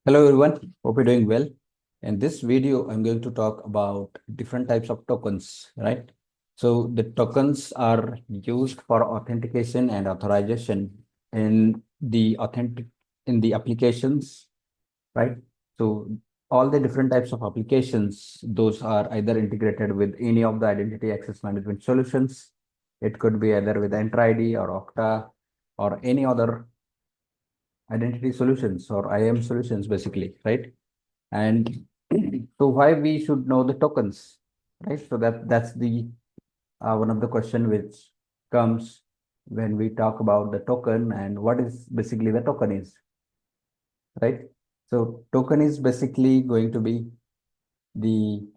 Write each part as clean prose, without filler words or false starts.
Hello everyone, hope you're doing well. In this video, I'm going to talk about different types of tokens, right? So the tokens are used for authentication and authorization in the applications, right? So all the different types of applications, those are either integrated with any of the identity access management solutions. It could be either with Entra ID or Okta or any other identity solutions or IAM solutions basically, right? And so why we should know the tokens, right? So that's the one of the question which comes when we talk about the token and what is basically the token is, right? So token is basically going to be the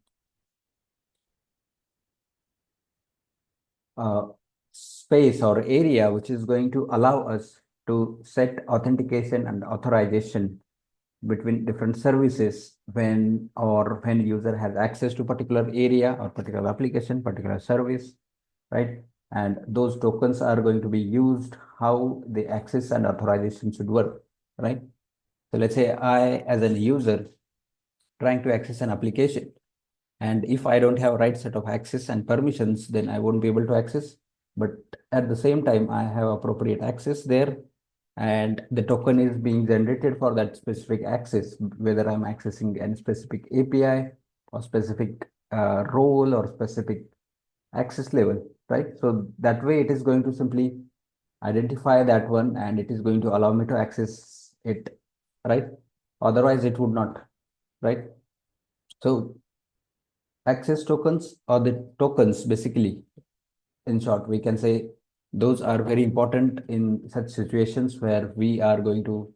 uh, space or area which is going to allow us to set authentication and authorization between different services when user has access to particular area or particular application, particular service, right? And those tokens are going to be used how the access and authorization should work, right? So let's say I, as a user, trying to access an application, and if I don't have right set of access and permissions, then I won't be able to access. But at the same time, I have appropriate access there, and the token is being generated for that specific access, whether I'm accessing any specific API or specific role or specific access level, right? So that way it is going to simply identify that one and it is going to allow me to access it, right? Otherwise, it would not, right? So access tokens or the tokens basically, in short, we can say those are very important in such situations where we are going to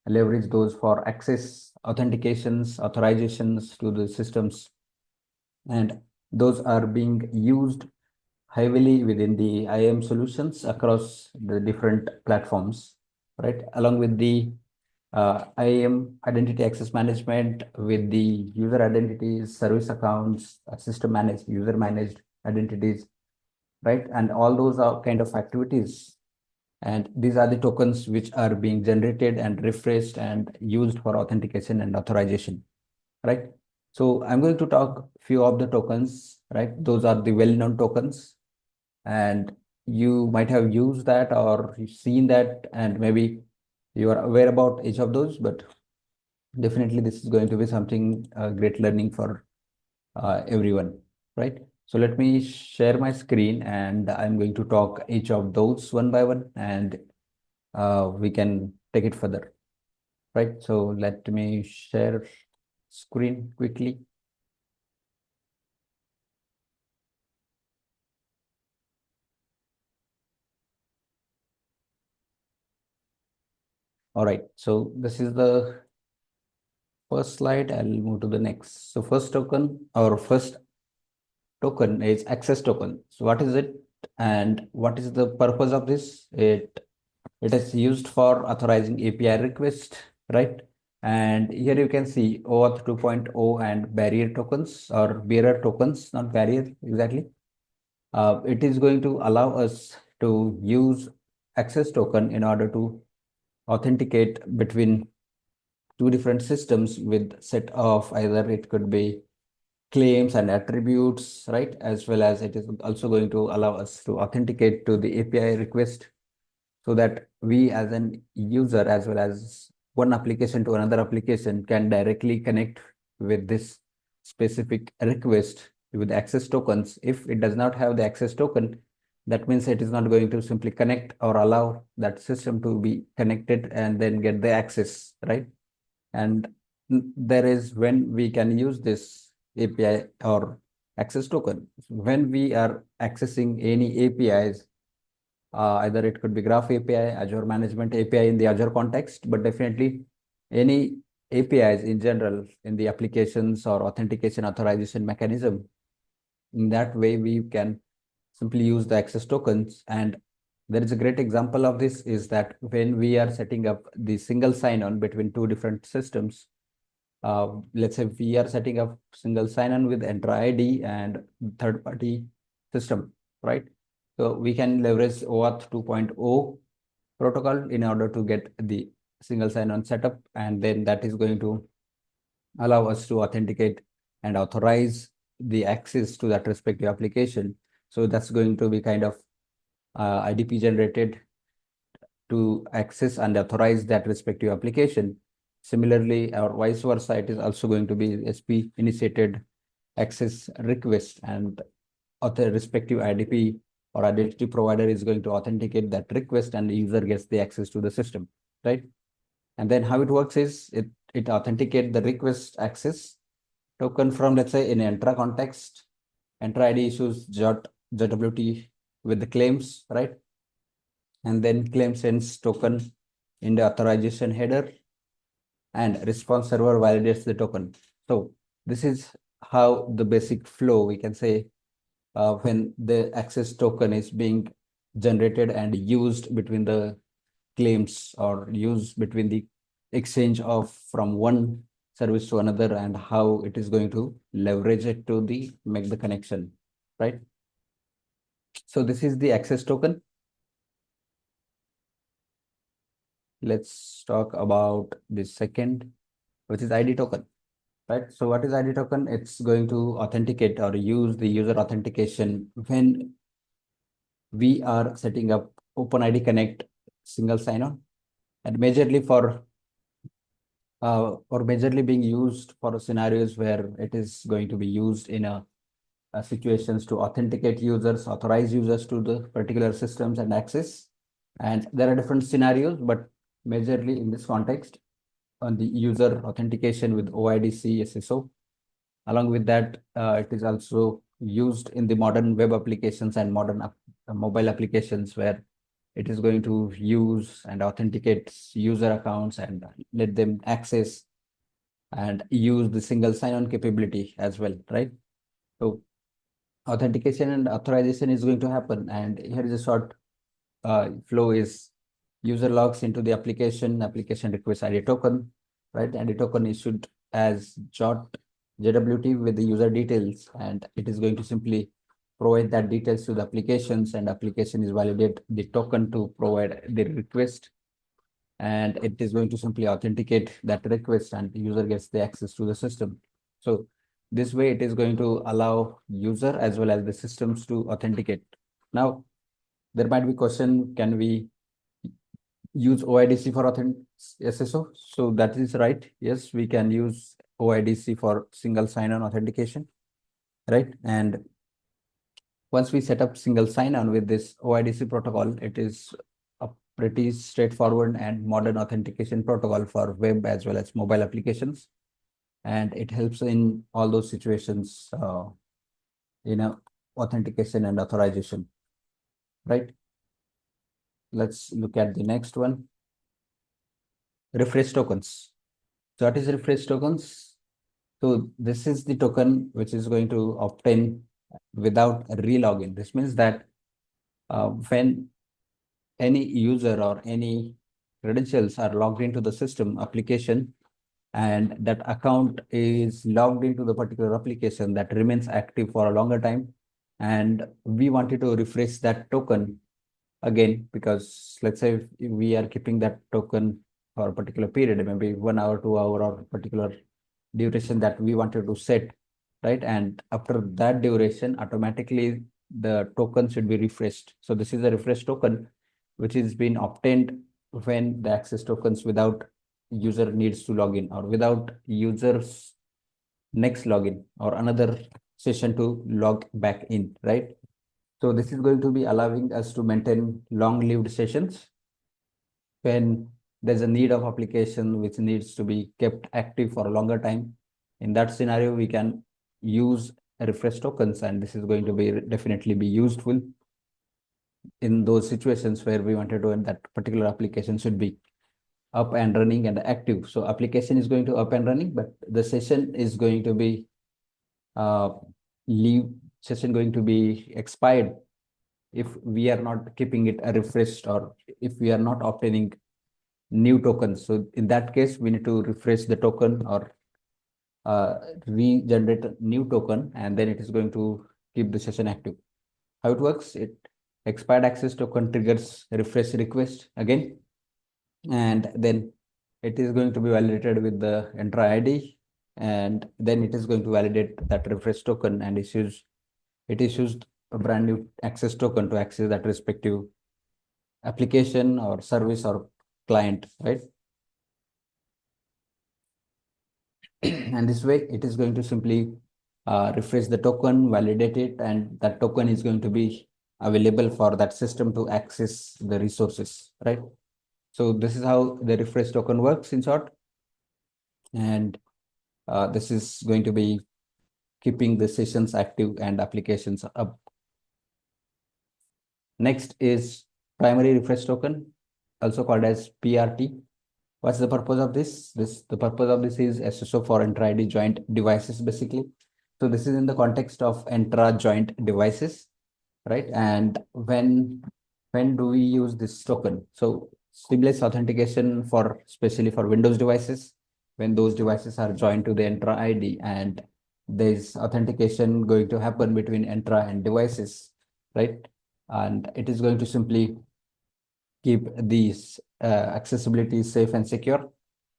leverage those for access, authentications, authorizations to the systems. And those are being used heavily within the IAM solutions across the different platforms, right? Along with the IAM identity access management with the user identities, service accounts, system managed, user managed identities, right? And all those are kind of activities. And these are the tokens which are being generated and refreshed and used for authentication and authorization, right? So I'm going to talk few of the tokens, right? Those are the well-known tokens, and you might have used that or you've seen that, and maybe you are aware about each of those, but definitely this is going to be something great learning for everyone, right? So let me share my screen and I'm going to talk each of those one by one, and we can take it further, right? So let me share screen quickly. All right, so this is the first slide. I'll move to the next. So first token is access token. So what is it and what is the purpose of this? It is used for authorizing API request, right? And here you can see OAuth 2.0 and barrier tokens or bearer tokens, not barrier exactly. It is going to allow us to use access token in order to authenticate between two different systems with set of either it could be claims and attributes, right? As well as it is also going to allow us to authenticate to the API request so that we as an user as well as one application to another application can directly connect with this specific request with access tokens. If it does not have the access token, that means it is not going to simply connect or allow that system to be connected and then get the access, right? And there is when we can use this API or access token when we are accessing any APIs, either it could be Graph API, Azure Management API in the Azure context, but definitely any APIs in general in the applications or authentication authorization mechanism. In that way, we can simply use the access tokens. And there is a great example of this is that when we are setting up the single sign-on between two different systems, let's say we are setting up single sign-on with Entra ID and third-party system, right? So we can leverage OAuth 2.0 protocol in order to get the single sign-on setup, and then that is going to allow us to authenticate and authorize the access to that respective application. So that's going to be kind of IDP generated to access and authorize that respective application. Similarly, or vice versa, it is also going to be SP initiated access request, and the respective IDP or identity provider is going to authenticate that request, and the user gets the access to the system, right? And then how it works is it authenticate the request access token from, let's say, in Entra context. Entra ID issues JWT with the claims, right? And then claim sends token in the authorization header, and response server validates the token. So this is how the basic flow, we can say, when the access token is being generated and used between the claims, or used between the exchange of from one service to another, and how it is going to leverage it to the make the connection, right? So this is the access token. Let's talk about the second, which is ID token, right? So what is ID token? It's going to authenticate or use the user authentication when we are setting up OpenID Connect single sign-on, and majorly being used for scenarios where it is going to be used in situations to authenticate users, authorize users to the particular systems and access. And there are different scenarios, but majorly in this context, on the user authentication with OIDC SSO. Along with that, it is also used in the modern web applications and modern mobile applications, where it is going to use and authenticate user accounts and let them access and use the single sign-on capability as well, right? So authentication and authorization is going to happen, and here is a short flow is user logs into the application request ID token, right? ID token issued as JWT with the user details, and it is going to simply provide that details to the applications, and application is validate the token to provide the request, and it is going to simply authenticate that request, and the user gets the access to the system. So this way it is going to allow user as well as the systems to authenticate. Now, there might be question, can we use OIDC for SSO? So that is right. Yes, we can use OIDC for single sign-on authentication, right? And once we set up single sign-on with this OIDC protocol, it is a pretty straightforward and modern authentication protocol for web as well as mobile applications. And it helps in all those situations, authentication and authorization, right? Let's look at the next one. Refresh tokens. So what is refresh tokens? So this is the token which is going to obtain without a re-login. This means that when any user or any credentials are logged into the system application, and that account is logged into the particular application that remains active for a longer time, and we wanted to refresh that token again, because let's say if we are keeping that token for a particular period, maybe 1 hour, 2 hour, or particular duration that we wanted to set, right? And after that duration, automatically the token should be refreshed. So this is a refresh token which is being obtained when the access tokens without user needs to log in, or without users next login or another session to log back in, right? So this is going to be allowing us to maintain long-lived sessions when there's a need of application which needs to be kept active for a longer time. In that scenario, we can use refresh tokens, and this is going to be definitely be useful in those situations where we wanted to, and that particular application should be up and running and active. So application is going to up and running, but the session is going to be uh, leave session going to be expired if we are not keeping it refreshed, or if we are not obtaining new tokens. So in that case, we need to refresh the token, or regenerate a new token, and then it is going to keep the session active. How it works? It expired access token triggers refresh request again, and then it is going to be validated with the Entra ID, and then it is going to validate that refresh token and issues a brand new access token to access that respective application or service or client, right? And this way, it is going to simply refresh the token, validate it, and that token is going to be available for that system to access the resources, right? So this is how the refresh token works in short. And this is going to be keeping the sessions active and applications up. Next is primary refresh token, also called as PRT. What's the purpose of this? The purpose of this is SSO for intra-ID joint devices, basically. So this is in the context of intra joint devices, right? And when do we use this token? So seamless authentication for especially for Windows devices, when those devices are joined to the Entra ID and there's authentication going to happen between Entra and devices, right? And it is going to simply keep these accessibility safe and secure.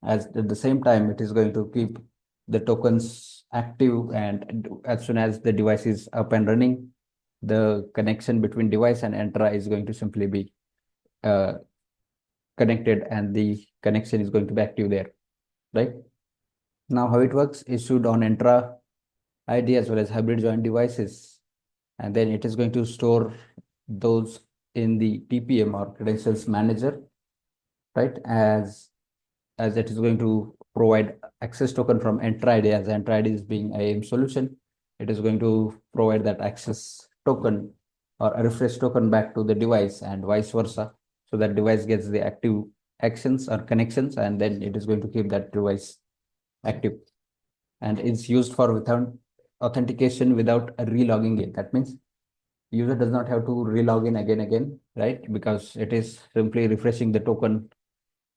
As at the same time, it is going to keep the tokens active, and as soon as the device is up and running, the connection between device and Entra is going to simply be uh, connected, and the connection is going to be active there, right? Now, how it works, issued on Entra ID as well as hybrid joint devices, and then it is going to store those in the TPM or credentials manager, right? As it is going to provide access token from Entra ID, as Entra ID is being IAM solution, it is going to provide that access token or a refresh token back to the device and vice versa. So that device gets the active actions or connections, and then it is going to keep that device active. And it's used for without authentication without relogging it. That means user does not have to relog in again, right? Because it is simply refreshing the token,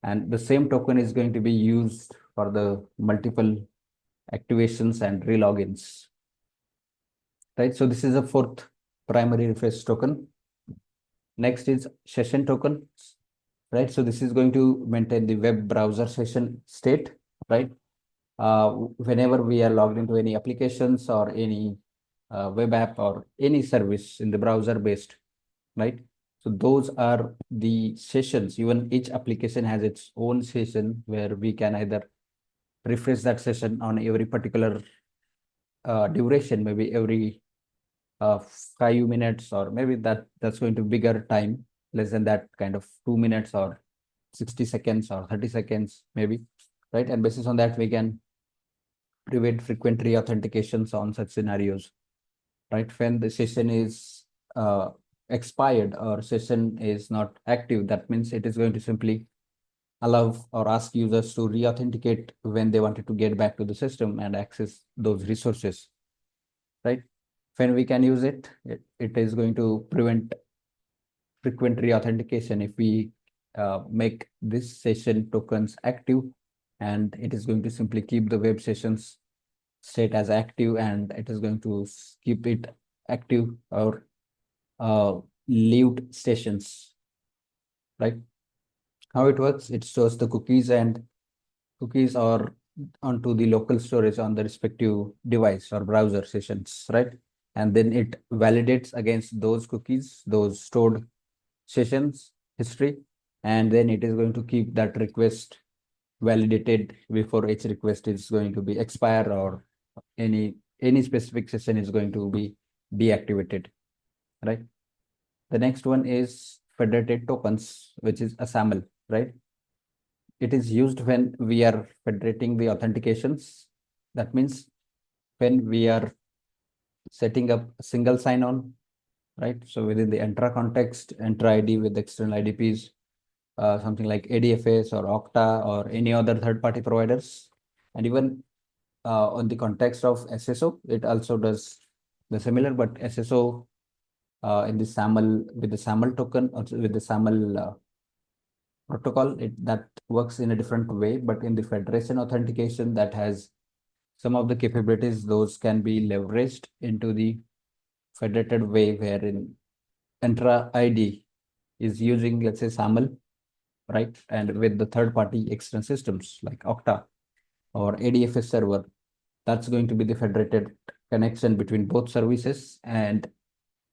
and the same token is going to be used for the multiple activations and relogins, right? So this is a fourth primary refresh token. Next is session token, right? So this is going to maintain the web browser session state, right? Whenever we are logged into any applications or any web app or any service in the browser based, right? So those are the sessions. Even each application has its own session where we can either refresh that session on every particular duration, maybe every 5 minutes, or maybe that's going to bigger time, less than that, kind of 2 minutes or 60 seconds or 30 seconds, maybe, right? And basis on that, we can prevent frequent re-authentications on such scenarios, right? When the session is expired or session is not active, that means it is going to simply allow or ask users to re-authenticate when they wanted to get back to the system and access those resources, right? When we can use it is going to prevent frequent re-authentication if we make this session tokens active, and it is going to simply keep the web sessions state as active, and it is going to keep it active or lived sessions, right? How it works, it stores the cookies, and cookies are onto the local storage on the respective device or browser sessions, right? And then it validates against those cookies, those stored sessions history, and then it is going to keep that request validated before each request is going to be expire, or any specific session is going to be deactivated, right? The next one is federated tokens, which is a SAML, right? It is used when we are federating the authentications. That means when we are setting up a single sign-on, right? So within the Entra context, Entra ID with external IDPs, something like ADFS or Okta or any other third-party providers, and even on the context of SSO, it also does the similar, but SSO in the SAML with the SAML token, also with the SAML protocol, that works in a different way. But in the federation authentication, that has some of the capabilities, those can be leveraged into the federated way, wherein Entra ID is using, let's say, SAML, right? And with the third-party external systems like Okta or ADFS server, that's going to be the federated connection between both services, and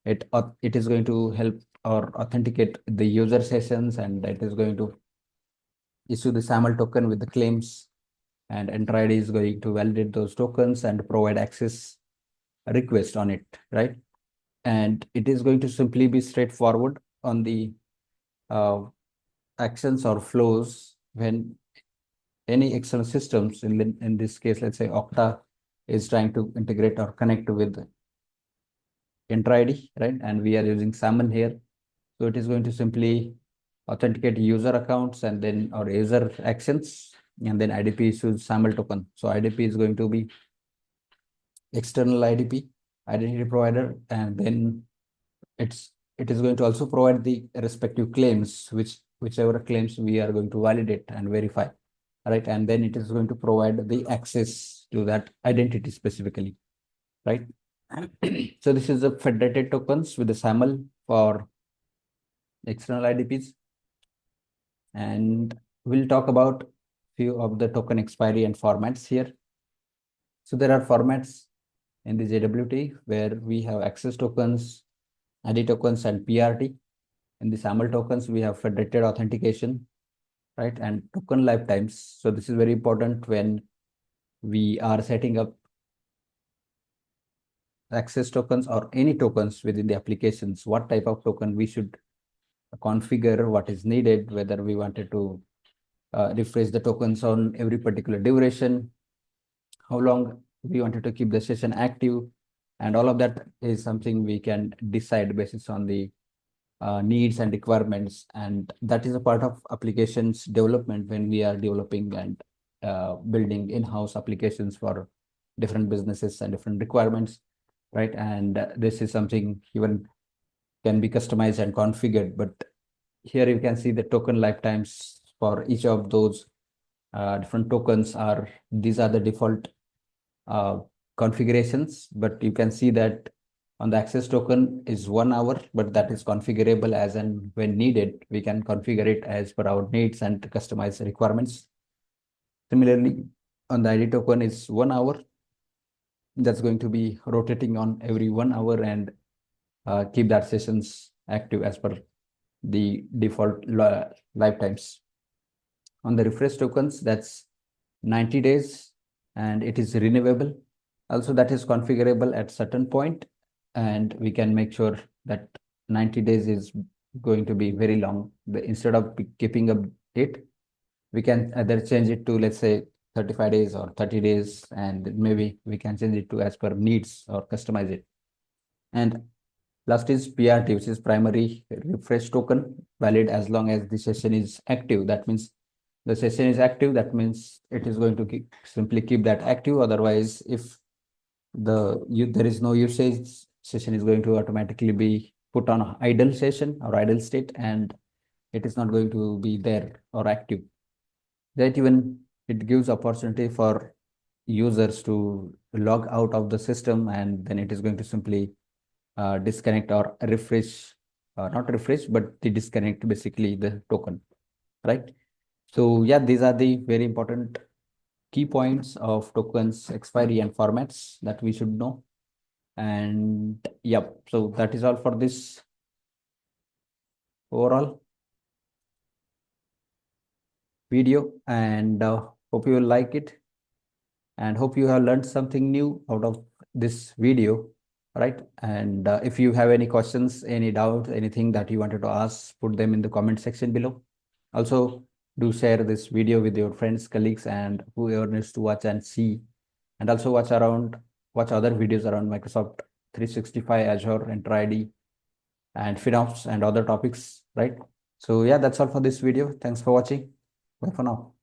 it is going to help or authenticate the user sessions, and it is going to issue the SAML token with the claims, and Entra ID is going to validate those tokens and provide access request on it, right? And it is going to simply be straightforward on the uh, actions or flows when any external systems, in this case, let's say Okta is trying to integrate or connect with Entra ID, right? And we are using SAML here. So it is going to simply authenticate user accounts and then or user actions, and then IDP issues SAML token. So IDP is going to be external IDP, identity provider, and then it is going to also provide the respective claims, whichever claims we are going to validate and verify, right? And then it is going to provide the access to that identity specifically, right? So this is the federated tokens with the SAML for external IDPs, and we'll talk about few of the token expiry and formats here. So there are formats in the JWT where we have access tokens, ID tokens, and PRT. In the SAML tokens, we have federated authentication, right? And token lifetimes. So this is very important when we are setting up access tokens or any tokens within the applications, what type of token we should configure, what is needed, whether we wanted to refresh the tokens on every particular duration, how long we wanted to keep the session active, and all of that is something we can decide based on the needs and requirements. And that is a part of applications development when we are developing and building in-house applications for different businesses and different requirements, right? And this is something even can be customized and configured. But here you can see the token lifetimes for each of those different tokens are, these are the default uh, configurations, but you can see that on the access token is 1 hour, but that is configurable as and when needed. We can configure it as per our needs and customize requirements. Similarly, on the ID token is 1 hour. That's going to be rotating on every 1 hour and keep that sessions active as per the default lifetimes. On the refresh tokens, that's 90 days and it is renewable. Also, that is configurable at certain point, and we can make sure that 90 days is going to be very long. Instead of keeping up it, we can either change it to, let's say, 35 days or 30 days, and maybe we can change it to as per needs or customize it. And last is PRT, which is primary refresh token, valid as long as the session is active. That means the session is active, that means it is going to simply keep that active. Otherwise, if there is no usage, session is going to automatically be put on idle session or idle state, and it is not going to be there or active. That even it gives opportunity for users to log out of the system, and then it is going to simply disconnect or refresh, not refresh, but the disconnect basically the token, right? So yeah, these are the very important key points of tokens expiry and formats that we should know. And yep, so that is all for this overall video, and hope you will like it, and hope you have learned something new out of this video, right? And if you have any questions, any doubts, anything that you wanted to ask, put them in the comment section below. Also, do share this video with your friends, colleagues, and whoever needs to watch and see. And also watch other videos around Microsoft 365, Azure, Entra ID, and FinOps and other topics, right? So yeah, that's all for this video. Thanks for watching. Bye for now.